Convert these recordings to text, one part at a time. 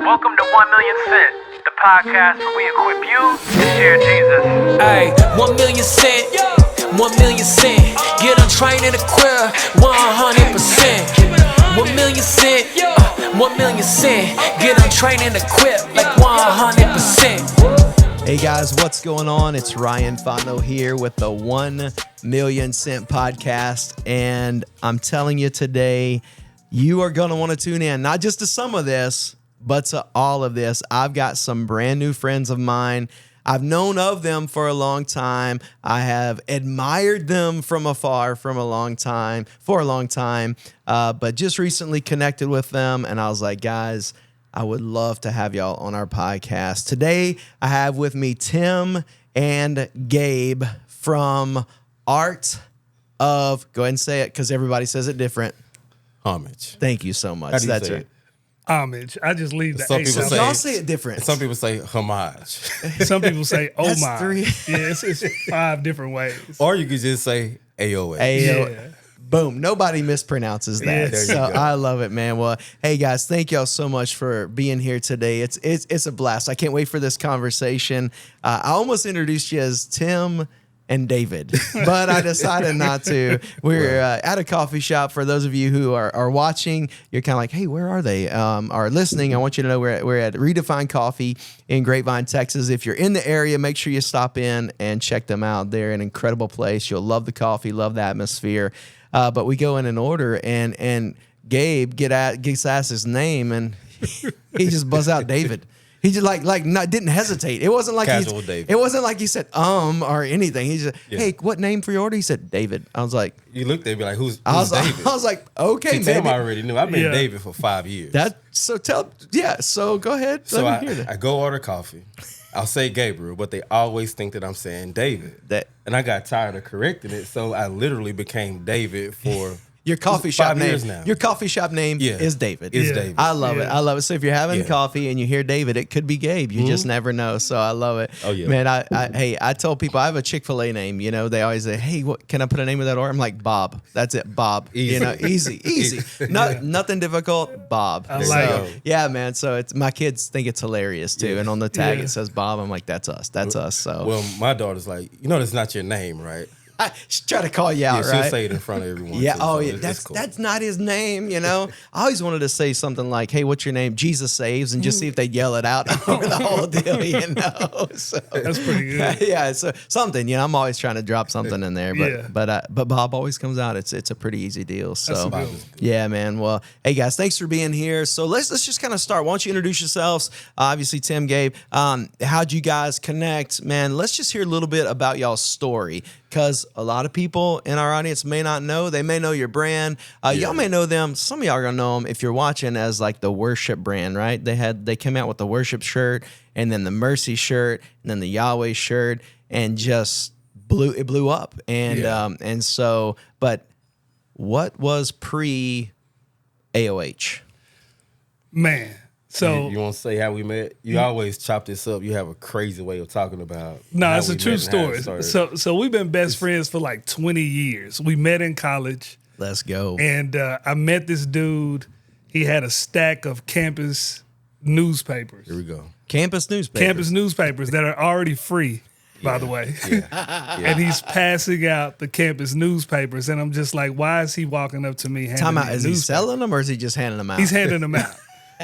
Welcome to 1 Million Cent, the podcast where we equip you to share Jesus. Hey, 1 million cent, 1 million cent. Get untrained and equipped 100%. 1 million cent, 1 million cent. Get untrained and equipped like 100%. Hey guys, what's going on? It's Ryan Fondo here with the 1 Million Cent podcast. And I'm telling you today, you are going to want to tune in, not just to some of this, but to all of this. I've got some brand new friends of mine. I've known of them for a long time. I have admired them from afar for a long time, but just recently connected with them. And I was like, guys, I would love to have y'all on our podcast. Today, I have with me Tim and Gabe from Art of, go ahead and say it because everybody says it different. Homage. Thank you so much. How do you That's say right. it? Homage. I just leave the Some A people sound. say- Y'all say it different. Some people say homage. Some people say, oh That's my. three. Yeah, it's 5 different ways. Or you could just say AOA. Yeah. Boom. Nobody mispronounces that. Yeah. There you So go. I love it, man. Well, hey guys, thank y'all so much for being here today. It's a blast. I can't wait for this conversation. I almost introduced you as Tim and David, but I decided not to. We're at a coffee shop. For those of you who are watching, you're kind of like, hey, where are they? Are listening, I want you to know we're at Redefine Coffee in Grapevine, Texas. If you're in the area, make sure you stop in and check them out. They're an incredible place. You'll love the coffee, love the atmosphere. But we go in and order, and Gabe gets asked his name, and he just buzz out David. He just didn't hesitate. It wasn't like Casual David. It wasn't like he said or anything. He just hey, what name for your order? He said David. I was like, You looked at me like, who's I was David? like, okay, See, Tim maybe. already knew. I've been Yeah. David for 5 years. So go ahead. so Let me hear that. I go order coffee. I'll say Gabriel, but they always think that I'm saying David. And I got tired of correcting it, so I literally became David for Your coffee shop 5 name. years now. Your coffee shop name Yeah. is David. Is Yeah. David. I love it. Yeah. I love it. So if you're having Yeah. coffee and you hear David, it could be Gabe. You just never know. So I love it. Oh, yeah. Man, I tell people I have a Chick-fil-A name. You know, they always say, hey, what can I put a name of that order? I'm like, Bob. That's it, Bob. Easy. You know, easy. Nothing difficult, Bob. I like So, it. yeah, man. So it's my kids think it's hilarious too. Yeah. And on the tag Yeah. it says Bob. I'm like, that's us. That's us. So Well, my daughter's like, that's not your name, right? I try to call you out, Yeah, she'll right? say it in front of everyone. Yeah. too, Oh, so yeah. it's cool. That's not his name. You know, I always wanted to say something like, "Hey, what's your name?" Jesus saves, and just see if they'd yell it out over the whole deal. You know. So That's pretty good. yeah. So something. You know, I'm always trying to drop something in there, Yeah. but Bob always comes out. It's a pretty easy deal. So a good one. yeah, man. Well, hey guys, thanks for being here. So let's just kind of start. Why don't you introduce yourselves? Obviously, Tim, Gabe. How'd you guys connect, man? Let's just hear a little bit about y'all's story. Because a lot of people in our audience may not know. They may know your brand. Y'all may know them. Some of y'all are gonna know them if you're watching as like the worship brand, right? They came out with the worship shirt, and then the mercy shirt, and then the Yahweh shirt, and just blew up. And Yeah. But what was pre AOH? Man. So, You want to say how we met? You always chop this up. You have a crazy way of talking about. no, how it's we a true met and how it story. started. So we've been best friends for like 20 years. We met in college, Let's go. and I met this dude. He had a stack of campus newspapers. Here we go. Campus newspaper. Campus newspapers that are already free, by the way. And he's passing out the campus newspapers, and I'm just like, why is he walking up to me handing Time me out. a Is he newspaper? selling them or is he just handing them out? He's handing them out.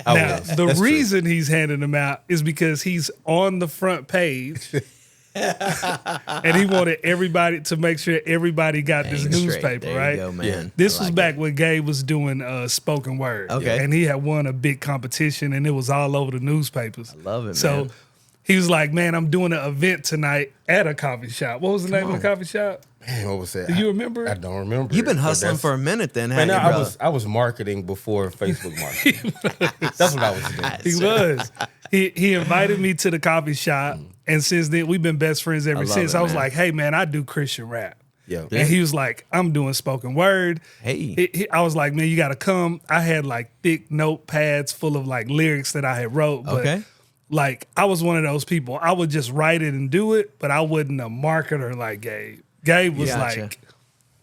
I Now, was. the That's true. reason he's handing them out is because he's on the front page and he wanted everybody to make sure everybody got this Dang straight. newspaper, There right? you go, man. Yeah. This I was like back when Gabe was doing spoken word. Okay. And he had won a big competition and it was all over the newspapers. I love it, So man. he was like, man, I'm doing an event tonight at a coffee shop. What was the name of the coffee shop? Man, what was that? Do you remember? I don't remember. You've been But hustling that's- for a minute then, Man, haven't you, I brother? was marketing before Facebook marketing. That's what I was doing. He was. He invited me to the coffee shop, and since then we've been best friends ever love since. it, I was man. like, "Hey, man, I do Christian rap," Yeah. and he was like, "I'm doing spoken word." Hey. I was like, "Man, you got to come." I had like thick notepads full of like lyrics that I had wrote. But Okay. like I was one of those people. I would just write it and do it, but I wasn't a marketer like Gabe. Gabe was Gotcha. like,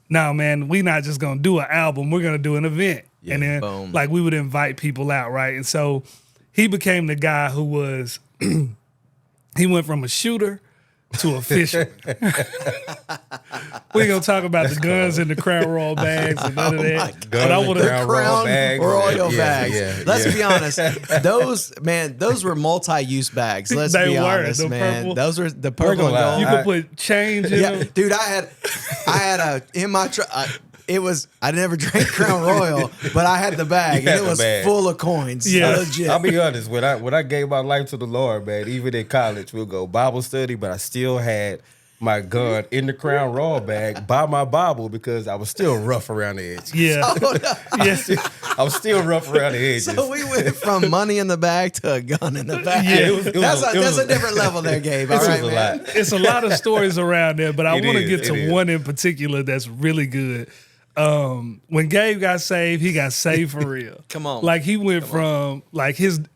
"No, man, we not just gonna do an album. We're gonna do an event." Yeah, and then boom. like we would invite people out, right? And so he became the guy who was, he went from a shooter to a fisherman. We ain't gonna talk about the guns and the Crown Royal bags and none of that. But I want to Crown Royal bags. Let's be honest. Those were multi-use bags. Let's be honest, the man. purple. Those were the purple and gold. You could put change in them. Dude, I had a in my truck. I never drank Crown Royal, but I had the bag, and it was full of coins. Yeah. Legit. I'll be honest. When I gave my life to the Lord, man, even in college, we'll go Bible study, but I still had my gun in the Crown Royal bag by my Bible because I was still rough around the edges. Yeah. I was still rough around the edges. So we went from money in the bag to a gun in the bag. Yeah, that's a different level there, Gabe. All right, man. It's a lot of stories around there, but I want to is, get to one in particular that's really good. When Gabe got saved, he got saved for real. Come on. Like he went from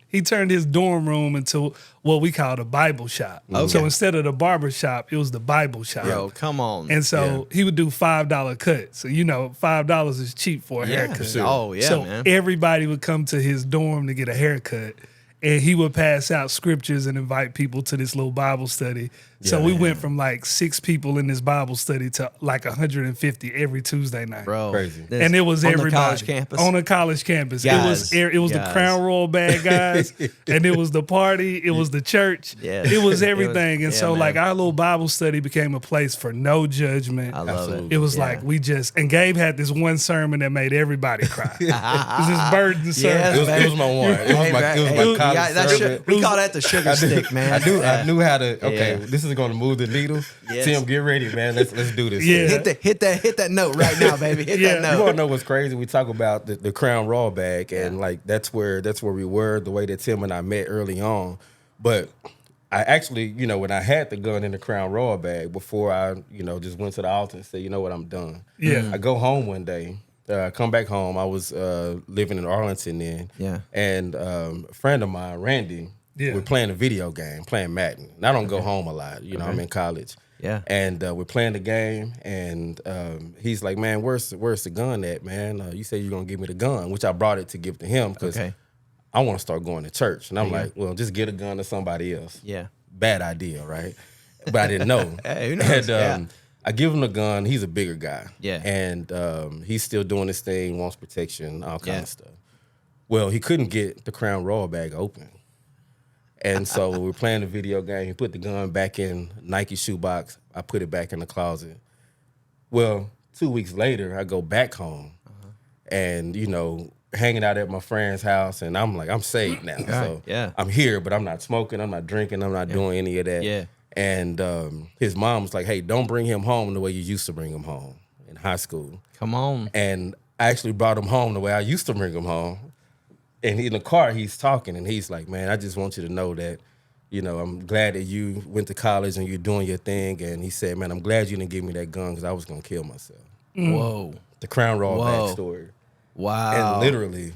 he turned his dorm room into what we called a Bible shop. Okay. So instead of the barber shop, it was the Bible shop. Yo, come on. And so he would do $5 cuts. So $5 is cheap for a haircut. Sure. Oh yeah, So man. everybody would come to his dorm to get a haircut. And he would pass out scriptures and invite people to this little Bible study. So we went from like 6 people in this Bible study to like 150 every Tuesday night. Bro, crazy. And it was on everybody the college campus. on a college campus. Guys, it was the guys. Crown Royal bag guys, and it was the party. It was the church. Yeah. It was everything. And yeah, so man. like our little Bible study became a place for no judgment. I love it. It was Yeah. like and Gabe had this one sermon that made everybody cry. It was this burden sermon. Yes, It was my one. It was my college sermon. We call that the sugar stick, man. I knew how to. Okay, Yeah. this is going to move the needle. Yes. Tim, get ready, man. Let's do this. Yeah. Hit that note right now, baby. Hit that You note. want to know what's crazy? We talk about the Crown Royal bag, and like that's where we were. The way that Tim and I met early on, but I actually, when I had the gun in the Crown Royal bag before I, just went to the altar and said, you know what, I'm done. Yeah. I go home one day. Come back home. I was living in Arlington then. Yeah. And a friend of mine, Randy, we're playing a video game, playing Madden. And I don't go home a lot. I'm in college. Yeah. And we're playing the game, and he's like, man, where's the gun at, man? You said you're going to give me the gun, which I brought it to give to him because I want to start going to church. And I'm like, well, just get a gun to somebody else. Yeah. Bad idea, right? But I didn't know. Hey, who knows? And I give him the gun. He's a bigger guy. Yeah. And he's still doing his thing, wants protection, all kind of stuff. Well, he couldn't get the Crown Royal bag open. And so we're playing the video game. He put the gun back in Nike shoebox. I put it back in the closet. Well, 2 weeks later, I go back home and, hanging out at my friend's house. And I'm like, I'm saved now. So I'm here, but I'm not smoking. I'm not drinking. I'm not doing any of that. Yeah. And his mom was like, hey, don't bring him home the way you used to bring him home in high school. Come on. And I actually brought him home the way I used to bring him home. And in the car, he's talking, and he's like, man, I just want you to know that, I'm glad that you went to college and you're doing your thing. And he said, man, I'm glad you didn't give me that gun because I was going to kill myself. Whoa. The Crown Royal bag story. Wow. And literally,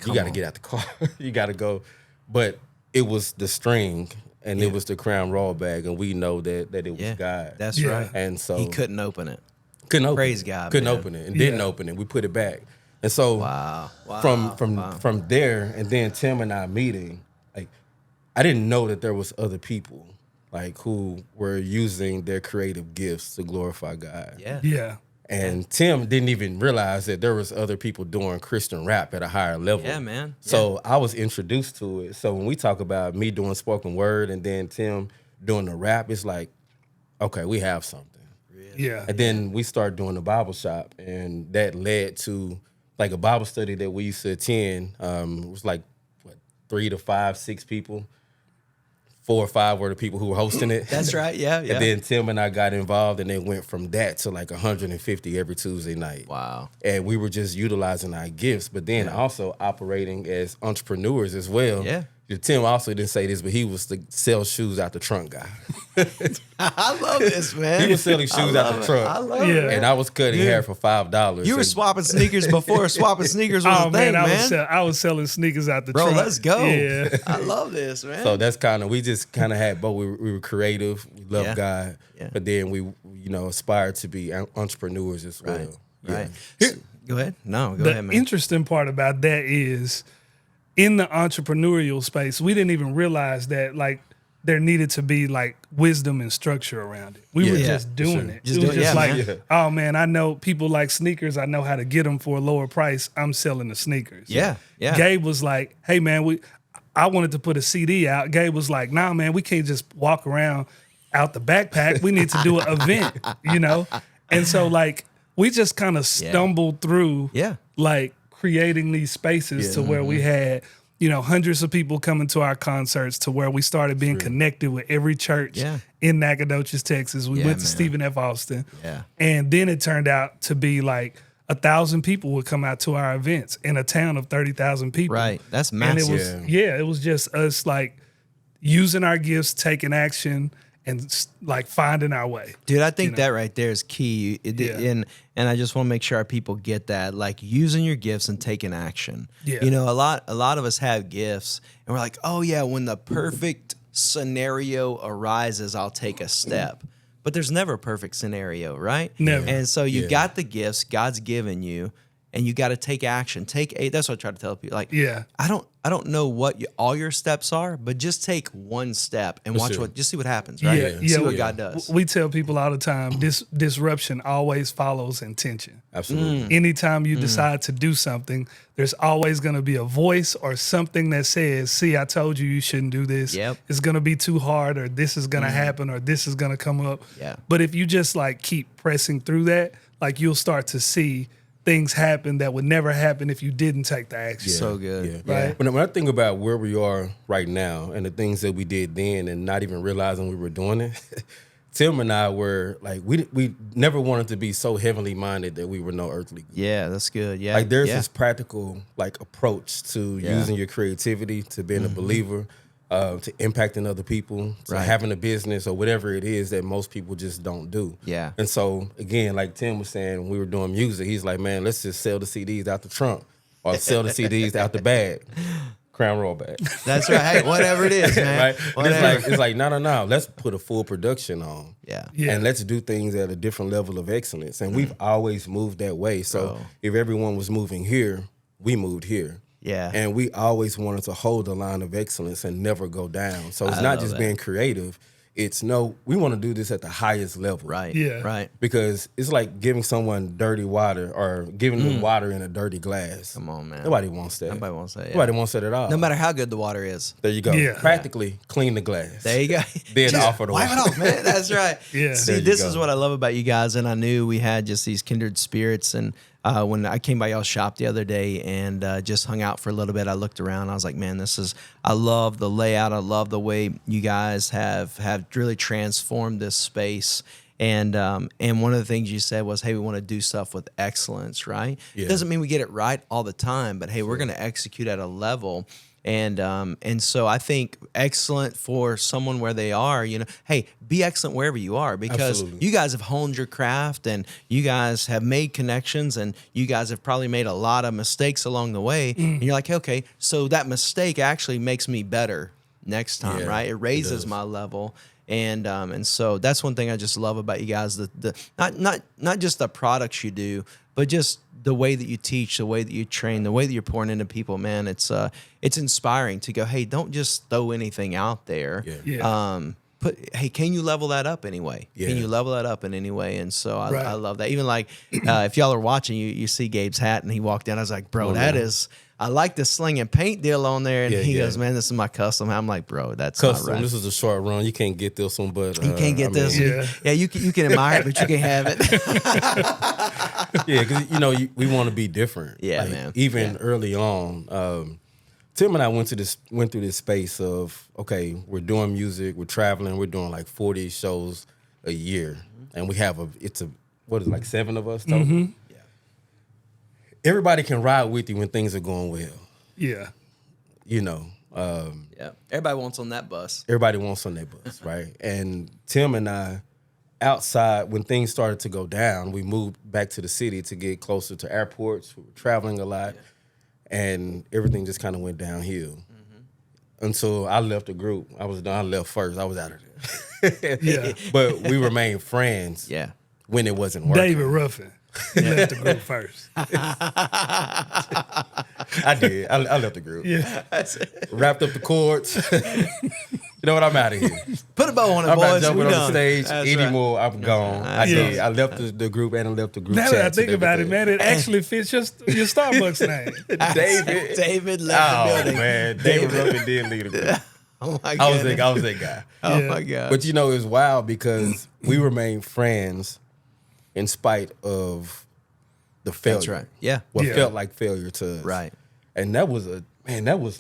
you got to get out the car. You got to go. But it was the string, and it was the Crown Royal bag, and we know that it was God. That's right. And so he couldn't open it. Praise God, couldn't man. open it and didn't open it. We put it back. And so from there, and then Tim and I meeting, like I didn't know that there was other people like who were using their creative gifts to glorify God. Yeah. And Tim didn't even realize that there was other people doing Christian rap at a higher level. Yeah, man. So I was introduced to it. So when we talk about me doing spoken word and then Tim doing the rap, it's like, okay, we have something. Yeah. And then we started doing the Bible shop, and that led to like a Bible study that we used to attend. It was like 3 to 5, 6 people. 4 or 5 were the people who were hosting it. That's right. Yeah. And then Tim and I got involved, and it went from that to like 150 every Tuesday night. Wow. And we were just utilizing our gifts, but then also operating as entrepreneurs as well. Yeah. Tim also didn't say this, but he was the sell shoes out the trunk guy. I love this, man. He was selling shoes out the trunk. I love it. And I was cutting hair for $5. You were swapping sneakers before swapping sneakers was a thing, man. I was selling sneakers out the Bro, trunk. let's go. Yeah. I love this, man. So that's we just kind of had both. We were creative. We love God. Yeah. But then we, aspired to be entrepreneurs as well. Right. Go ahead. No, go ahead, man. The interesting part about that is in the entrepreneurial space, we didn't even realize that like there needed to be like wisdom and structure around it. We were just doing it. Just it was doing it, just like, man. oh man, I know people like sneakers. I know how to get them for a lower price. I'm selling the sneakers. Yeah. Gabe was like, hey man, I wanted to put a CD out. Gabe was like, nah man, we can't just walk around out the backpack. We need to do an event, you know? And so like, we just kind of stumbled through like creating these spaces to where we had, you know, hundreds of people coming to our concerts, to where we started being connected with every church in Nacogdoches, Texas. We went to Stephen F. Austin. And then it turned out to be like 1,000 people would come out to our events in a town of 30,000 people. Right. That's massive. And it was, it was just us like using our gifts, taking action, and like finding our way. Dude, I think that right there is key. And I just want to make sure our people get that, like using your gifts and taking action. You know, a lot of us have gifts and we're like, oh yeah, when the perfect scenario arises, I'll take a step. But there's never a perfect scenario, right? Never. And so you got the gifts God's given you, and you got to take action. That's what I try to tell people. Like, I don't know what all your steps are, but just take one step and watch just see what happens, right? See what God does. We tell people all the time, disruption always follows intention. Absolutely. Anytime you decide to do something, there's always going to be a voice or something that says, see, I told you shouldn't do this. It's going to be too hard, or this is going to happen, or this is going to come up. But if you just like keep pressing through that, like you'll start to see things happen that would never happen if you didn't take the action. So good. Right? When I think about where we are right now and the things that we did then and not even realizing we were doing it, Tim and I were like, we never wanted to be so heavenly minded that we were no earthly good. Yeah, that's good. Yeah. Like there's this practical like approach to using your creativity, to being a believer, to impacting other people, to having a business or whatever it is that most people just don't do. Yeah. And so again, like Tim was saying, when we were doing music, he's like, man, let's just sell the CDs out the trunk or sell the CDs out the bag. Crown Royal bag. That's right. Hey, whatever it is, man. Right? Whatever. It's like, no. Let's put a full production on. Yeah. And let's do things at a different level of excellence. And we've always moved that way. So if everyone was moving here, we moved here. Yeah. And we always wanted to hold the line of excellence and never go down. So it's not just being creative. It's we want to do this at the highest level. Right. Yeah. Right. Because it's like giving someone dirty water or giving them water in a dirty glass. Come on, man. Nobody wants that. Nobody wants that. Nobody wants that at all. No matter how good the water is. There you go. Yeah. Practically clean the glass. There you go. Then Just offer the wipe it water. off, man. That's right. Yeah. See, There you this go. is what I love about you guys, and I knew we had just these kindred spirits. And when I came by y'all's shop the other day and just hung out for a little bit, I looked around. I was like, man, I love the layout. I love the way you guys have really transformed this space. And one of the things you said was, hey, we want to do stuff with excellence, right? Yeah. It doesn't mean we get it right all the time, but hey, we're going to execute at a level. And so I think excellent for someone where they are, hey, be excellent wherever you are, because Absolutely. you guys have honed your craft and you guys have made connections and you guys have probably made a lot of mistakes along the way. And you're like, okay, so that mistake actually makes me better next time, right? It raises my level. And so that's one thing I just love about you guys, the not just the products you do, but just the way that you teach, the way that you train, the way that you're pouring into people, man. It's inspiring to go, hey, don't just throw anything out there. Hey, can you level that up anyway? Yeah. Can you level that up in any way? And so I love that. Even like if y'all are watching, you see Gabe's hat and he walked in. I was like, bro, I like the sling and paint deal on there. And he goes, man, this is my custom. I'm like, bro, that's Custom. not right. This is a short run. You can't get this one, but You can't get this. You can admire it, but you can't have it. because we want to be different. Yeah, man. Even early on, Tim and I went through this space of, okay, we're doing music, we're traveling, we're doing like 40 shows a year, and we have like 7 of us total. Mm-hmm. Yeah. Everybody can ride with you when things are going well. Yeah. Everybody wants on that bus. Everybody wants on their bus, right? And Tim and I, outside, when things started to go down, we moved back to the city to get closer to airports. We were traveling a lot, and everything just kind of went downhill. Until I left the group. I left first. I was out of there. Yeah. But we remained friends when it wasn't working. David Ruffin. You left the group first. I did. I left the group. Yeah. Wrapped up the cords. You know what? I'm out of here. Put a bow on it, I'm not boys. jumping We on the done. stage That's anymore. I'm gone. I Yeah. did. I left the group and I left the group Now chat. that I think about it, man, it actually fits your Starbucks name. David. David left the building. Man, David Ruffin did leave the group. Oh my I was god. that guy. Oh Yeah. my god. But you know, it's wild because we remained friends in spite of the failure. That's right. Yeah. What Yeah. felt like failure to us. Right. And that was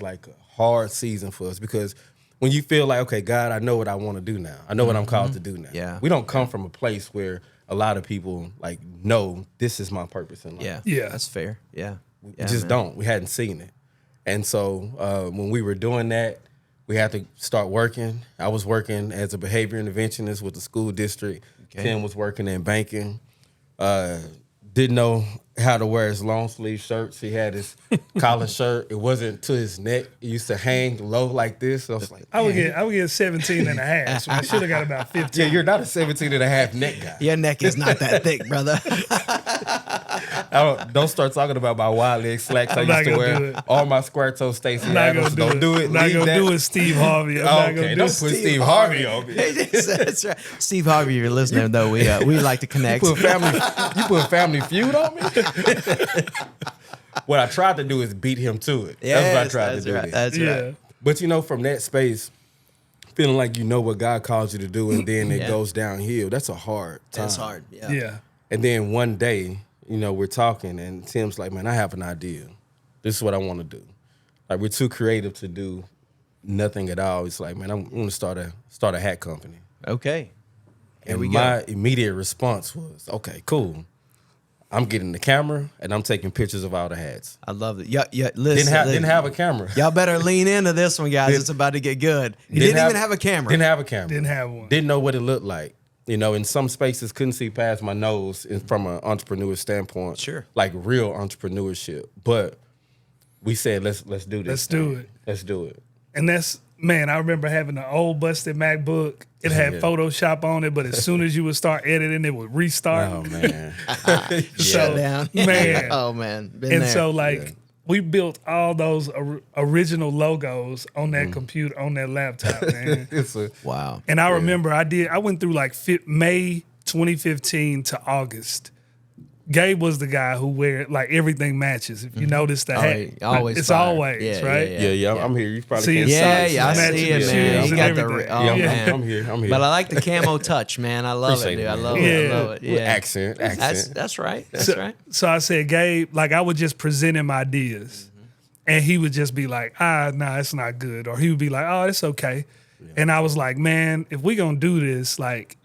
like a hard season for us because when you feel like, okay, God, I know what I want to do now. I know what I'm called to do now. Yeah. We don't come from a place where a lot of people like know this is my purpose in life. Yeah. Yeah. That's fair. Yeah. We Yeah, just man. don't. We hadn't seen it. And so when we were doing that, we had to start working. I was working as a behavior interventionist with the school district. Okay. Tim was working in banking. Didn't know how to wear his long sleeve shirts. He had his collar shirt. It wasn't to his neck. It used to hang low like this. So I was like, I would get 17 and a half. So I should have got about 15. yeah, you're not a 17 and a half neck guy. Your neck is not that thick, brother. Don't start talking about my wide leg slacks I I'm not used to gonna do wear. it. All my square toe Stacey I'm not Adams. gonna Don't do it. I'm not Leave gonna that. do it, Steve Harvey. I'm not Okay, gonna do don't it. put Steve Harvey on me. That's right. Steve Harvey, you're listening though. We like to connect. You put Family Feud on me? What I tried to do is beat him to it. That's what I tried to do. Right. then. That's Yeah. right. But you know, from that space, feeling like you know what God calls you to do, and then it Yeah. goes downhill. That's a hard time. That's hard. Yeah. Yeah. And then one day, you know, we're talking, and Tim's like, "Man, I have an idea. This is what I want to do. Like, we're too creative to do nothing at all." It's like, "Man, I'm going to start a hat company." Okay. Here And we my go. immediate response was, "Okay, cool. I'm getting the camera and I'm taking pictures of all the hats." I love it. Yeah. Listen. Didn't have a camera. Y'all better lean into this one, guys. It's about to get good. You didn't even have a camera. Didn't have a camera. Didn't have one. Didn't know what it looked like. You know, in some spaces, couldn't see past my nose from an entrepreneur standpoint. Sure. Like real entrepreneurship. But we said, let's do this. Let's do it. Let's do it. And that's, man, I remember having an old busted MacBook. It had Yeah. Photoshop on it, but as soon as you would start editing, it would restart. Oh, man. So, down. man. Oh man. Been And there. so, like, we built all those original logos on that computer, on that laptop, man. It's a, Wow. And I remember I went through like May 2015 to August. Gabe was the guy who like everything matches. If you notice the hat, he always it's fire. always, Yeah, right? yeah. I'm here. You probably See, can't it's Yeah, socks, yeah, I matching see it, shoes man. He and got the everything. oh Yeah, man. I'm here. But I like the camo touch, man. I love Appreciate it, dude. it, I man. love Yeah. it. I love it. Yeah. Accent. That's right. That's right. So I said, Gabe, like I would just present him ideas. And he would just be like, nah, it's not good. Or he would be like, oh, it's okay. And I was like, man, if we gonna do this, like,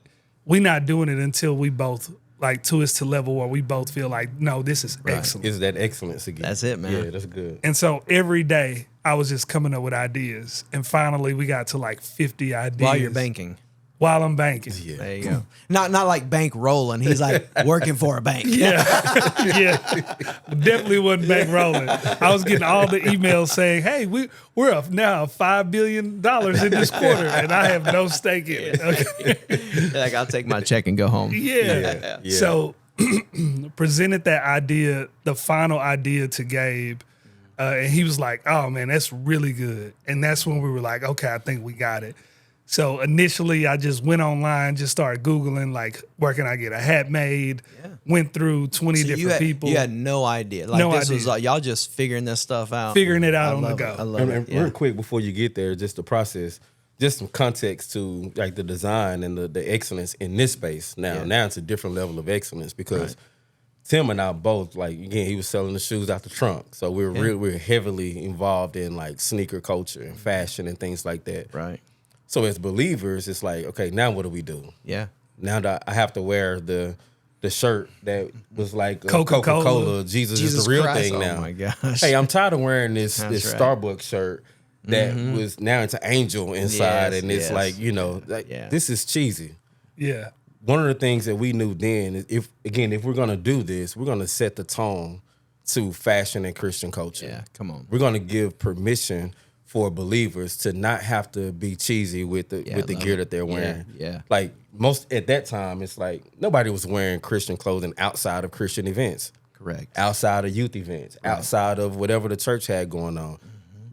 we not doing it until we both, like, to us to level where we both feel like, no, this is excellent. Is that excellence again? That's it, man. Yeah, that's good. And so every day I was just coming up with ideas. And finally we got to like 50 ideas. While you're banking. While I'm banking. Yeah. There you go. Not like bank rolling. He's like working for a bank. Yeah. Definitely wasn't bank rolling. I was getting all the emails saying, hey, we're up now $5 billion in this quarter, and I have no stake in it. Okay. Like, I'll take my check and go home. Yeah. Yeah. So presented that idea, the final idea to Gabe, and he was like, oh, man, that's really good. And that's when we were like, okay, I think we got it. So initially, I just went online, just started Googling, like, where can I get a hat made? Yeah. Went through 20 So different people. You had no idea. Like No this idea. was like y'all just figuring this stuff out. Figuring it out I on the love go. it. I love And it. Yeah. real quick before you get there, just the process, just some context to like the design and the excellence in this space. Now, Yeah. now it's a different level of excellence because Tim and I both, like, again, he was selling the shoes out the trunk, so we're heavily involved in like sneaker culture and fashion and things like that. Right. So as believers, it's like, okay, now what do we do? Yeah. Now that I have to wear the shirt that was like Coca-Cola. Coca-Cola, Jesus is the real Christ. thing now. Oh my gosh. Hey, I'm tired of wearing this That's right. Starbucks shirt that was now it's an angel inside, Yes, and it's yes. like, you know, like, Yeah. this is cheesy. Yeah. One of the things that we knew then is if we're gonna do this, we're gonna set the tone to fashion and Christian culture. Yeah. Come on. We're gonna give permission for believers to not have to be cheesy with the gear that they're wearing. Yeah. Like most at that time, it's like nobody was wearing Christian clothing outside of Christian events. Correct. Outside of youth events, outside of whatever the church had going on.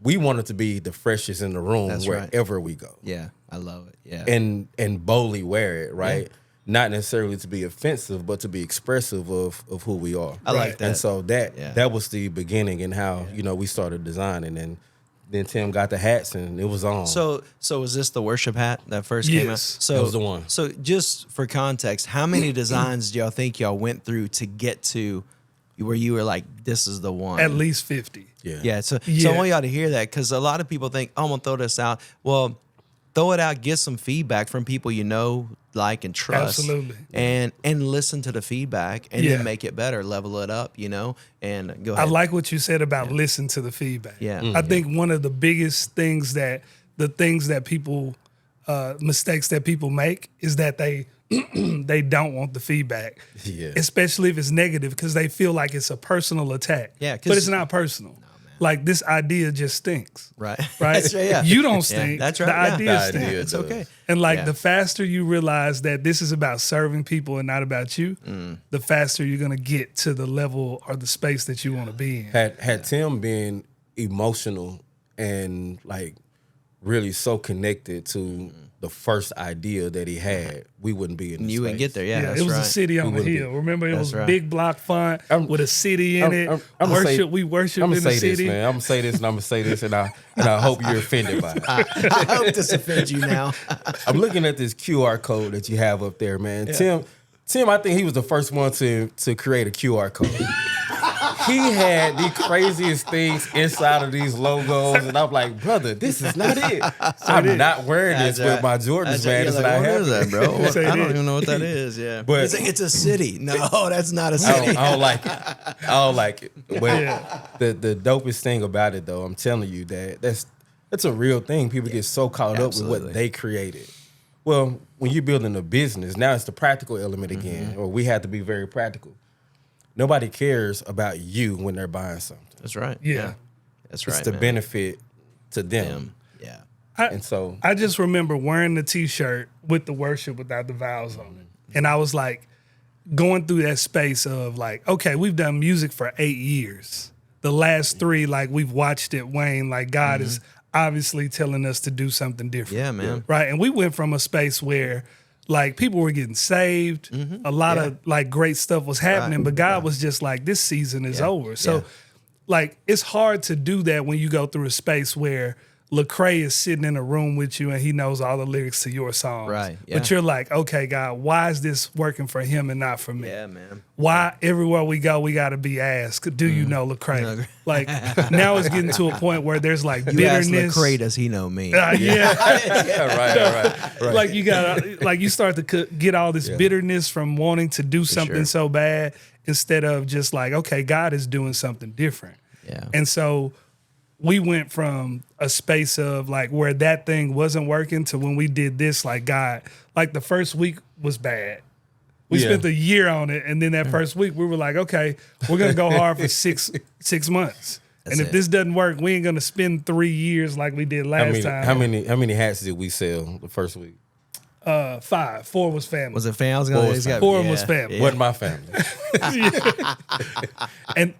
We wanted to be the freshest in the room wherever we go. Yeah, I love it. Yeah. And boldly wear it, right? Yeah. Not necessarily to be offensive, but to be expressive of who we are. I like that. And so that was the beginning and how, we started designing. And then Tim got the hats and it was on. So was this the worship hat that first came out? So that was the one. So just for context, how many designs do y'all think y'all went through to get to where you were like, this is the one? At least 50. Yeah. So I want y'all to hear that because a lot of people think, I'm going to throw this out. Well, throw it out, get some feedback from people you know, like, and trust. Absolutely. And listen to the feedback and then make it better, level it up, and go ahead. I like what you said about listen to the feedback. Yeah. I think one of the biggest things that people, mistakes that people make is that they don't want the feedback, especially if it's negative, because they feel like it's a personal attack. Yeah, but it's not personal. Like, this idea just stinks. Right. Right? That's right, yeah. You don't stink. That's right. The idea stinks. It's okay. And the faster you realize that this is about serving people and not about you, the faster you're going to get to the level or the space that you want to be in. Had Tim been emotional and like really so connected to the first idea that he had, we wouldn't be in this You wouldn't get there, that's it was right. a city on the hill. Remember, it was right. big block font with a city in it. We worship I'm in gonna the say city. this, man. I'm gonna say this and I'm gonna say this, and I hope you're offended by it. I hope this offends you now. I'm looking at this QR code that you have up there, man. Yeah. Tim, I think he was the first one to create a QR code. He had the craziest things inside of these logos, and I'm like, brother, this is not it. I'm not wearing this with my Jordans, man. Like, what is that, bro? I don't even know what that is. Yeah, but it's a city. No, that's not a city. I don't like it. I don't like it. But the dopest thing about it, though, I'm telling you that's a real thing. People get so caught up with what they created. Well, when you're building a business, now it's the practical element again, or we have to be very practical. Nobody cares about you when they're buying something. That's right. Yeah. That's right. It's the benefit to them. Yeah. I just remember wearing the T-shirt with the worship without the vowels on it. And I was like going through that space of like, okay, we've done music for 8 years. The last 3, like we've watched it wane, like God is obviously telling us to do something different. Yeah, man. Right. And we went from a space where like people were getting saved, a lot of like great stuff was happening, but God was just like, this season is over. So like it's hard to do that when you go through a space where Lecrae is sitting in a room with you and he knows all the lyrics to your songs. Right. Yeah. But you're like, okay, God, why is this working for him and not for me? Yeah, man. Why everywhere we go, we got to be asked, do you know Lecrae? Like now it's getting to a point where there's like bitterness. You ask Lecrae, does he know me? Right. Like you got like you start to get all this bitterness from wanting to do something so bad instead of just like, okay, God is doing something different. Yeah. And so we went from a space of like where that thing wasn't working to when we did this, like God, like the first week was bad. We spent a year on it. And then that first week we were like, okay, we're going to go hard for six months. And if this doesn't work, we ain't going to spend 3 years like we did last time. How many hats did we sell the first week? 5. 4 was family. Was it family? 4 was family. Wasn't my family.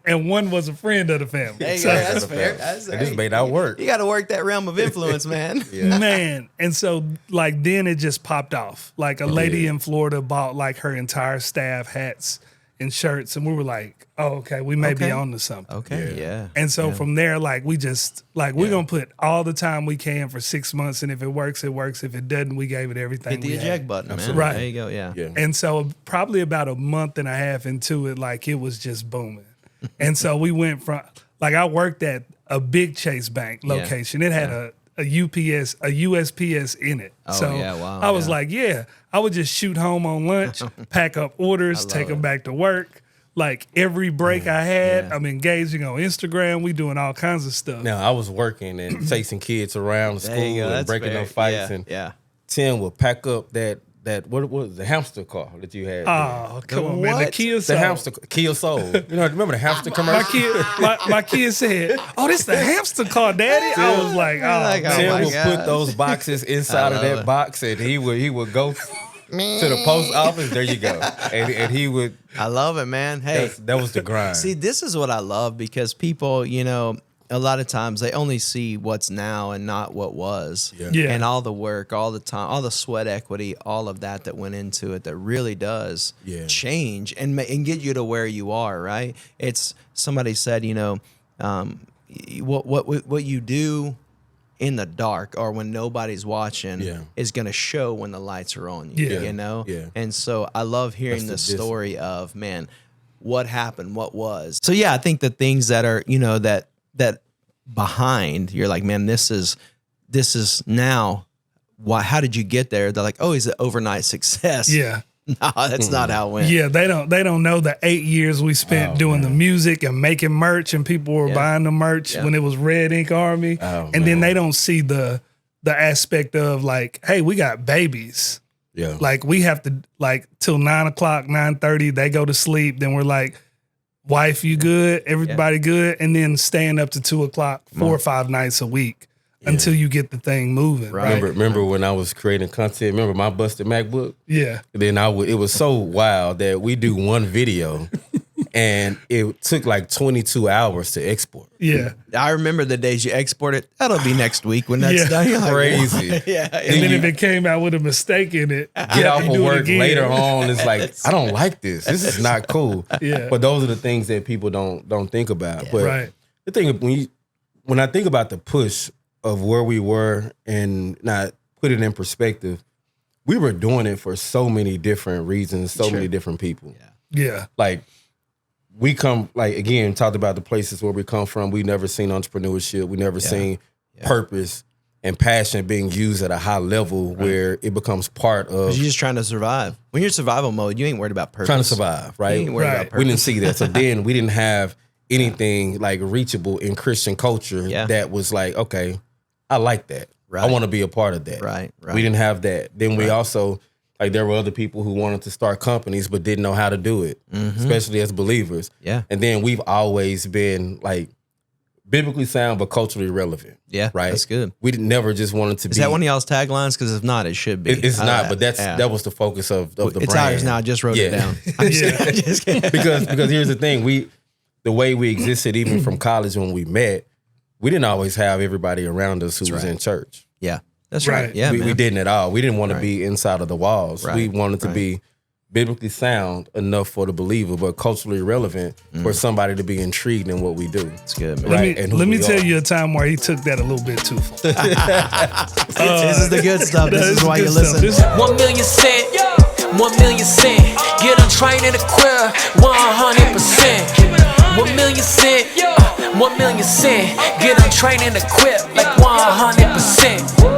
And 1 was a friend of the family. There you go. That's fair. It just made that work. You got to work that realm of influence, man. Man. And so like then it just popped off. Like a lady in Florida bought like her entire staff hats and shirts, and we were like, oh, okay, we may be on to something. Okay, yeah. And so from there, like we just like we're gonna put all the time we can for 6 months, and if it works, it works. If it doesn't, we gave it everything. Hit the eject button, man. Right. There you go. Yeah. And so probably about a month and a half into it, like it was just booming. And so we went from like I worked at a big Chase Bank location. It had a USPS in it. Oh, so yeah, wow, I was like, I would just shoot home on lunch, pack up orders, take them back to work. Like every break I had, I'm engaging on Instagram. We doing all kinds of stuff. Now I was working and chasing kids around school and breaking up fights. And Tim would pack up that that what was the hamster car that you had? Oh, come on, man. The Kia Soul. The hamster Kia Soul. You know, remember the hamster commercial? My kid said, "Oh, this the hamster car, Daddy." I was like, "Oh, Tim my would gosh. put those boxes inside of that box, and he would go to the post office. There you go, and he would. I love it, man. Hey, That was the grind. see, this is what I love because people, you know, a lot of times they only see what's now and not what was. Yeah. And all the work, all the time, all the sweat equity, all of that went into it that really does change and get you to where you are, right? It's somebody said, you know, what you do in the dark or when nobody's watching is going to show when the lights are on you, you know? Yeah. And so I love hearing the story of, man, what happened, what was. So yeah, I think the things that are, you know, that behind, you're like, man, this is now why, how did you get there? They're like, oh, he's an overnight success. Yeah. No, that's not how it went. Yeah, they don't know the 8 years we spent doing the music and making merch, and people were buying the merch when it was Red Ink Army, and then they don't see the aspect of like, hey, we got babies. Yeah, like we have to like till 9 o'clock, 9:30, they go to sleep. Then we're like, wife, you good? Everybody good? And then staying up to 2 o'clock, 4 or 5 nights a week until you get the thing moving. Right. Remember when I was creating content? Remember my busted MacBook? Yeah. Then it was so wild that we do one video and it took like 22 hours to export. Yeah. I remember the days you export it. That'll be next week when that's done. You're like, Crazy. yeah. And then if it came out with a mistake in it, get off of work later on, it's like, I don't like this. This is not cool. Yeah. But those are the things that people don't think about. But right. the thing, when I think about the push of where we were and not put it in perspective, we were doing it for so many different reasons, so many different people. Yeah. Like we come, like again, talked about the places where we come from. We never seen entrepreneurship. We never seen purpose and passion being used at a high level where it becomes part of. You're just trying to survive. When you're in survival mode, you ain't worried about purpose. Trying to survive, right? You ain't worried about purpose. We didn't see that. So then we didn't have anything like reachable in Christian culture that was like, okay, I like that. Right. I want to be a part of that. Right. We didn't have that. Then we also, like there were other people who wanted to start companies but didn't know how to do it, especially as believers. Yeah. And then we've always been like biblically sound but culturally relevant. Yeah, right. that's good. We never just wanted to be. Is that one of y'all's taglines? Because if not, it should be. It's not, but that was the focus of the brand. It's ours now. I just wrote it down. I'm just kidding. because here's the thing, the way we existed even from college when we met, we didn't always have everybody around us who was in church. Yeah, that's right. Yeah, we didn't at all. We didn't want to be inside of the walls. Right. We wanted to be biblically sound enough for the believer, but culturally relevant for somebody to be intrigued in what we do. It's good, man. Let me tell you a time where he took that a little bit too far. This is the good stuff. This is why you listen. 1 million cent, 1 million cent. Get untrained and equip 100%. 1 million cent, 1 million cent. Get untrained and equip like 100%.